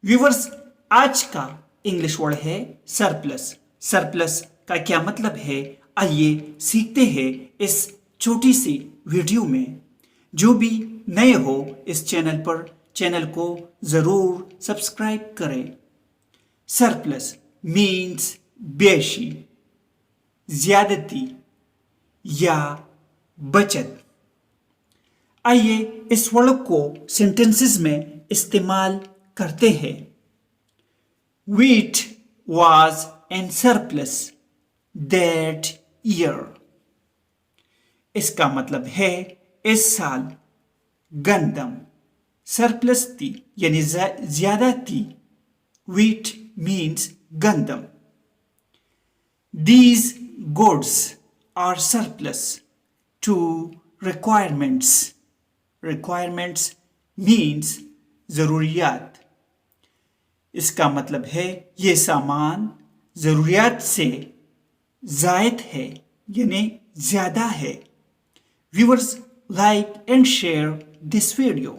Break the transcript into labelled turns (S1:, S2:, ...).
S1: Viewers, आज का English word है सरप्लस। सरप्लस का क्या मतलब है, आइए सीखते हैं इस छोटी सी वीडियो में। जो भी नए हो इस चैनल पर, चैनल को ज़रूर सब्सक्राइब करें। सरप्लस मीन्स बेशी, ज्यादती या बचत। आइए इस वर्ड को सेंटेंसेस में इस्तेमाल करते हैं। Wheat was in surplus that year. इसका मतलब है इस साल गंदम सरप्लस थी यानी ज्यादा थी। Wheat means गंदम। These goods are surplus to requirements. Requirements means ज़रूरियात। इसका मतलब है ये सामान ज़रूरियात से ज़ायद है यानी ज़्यादा है। Viewers, like and share this video.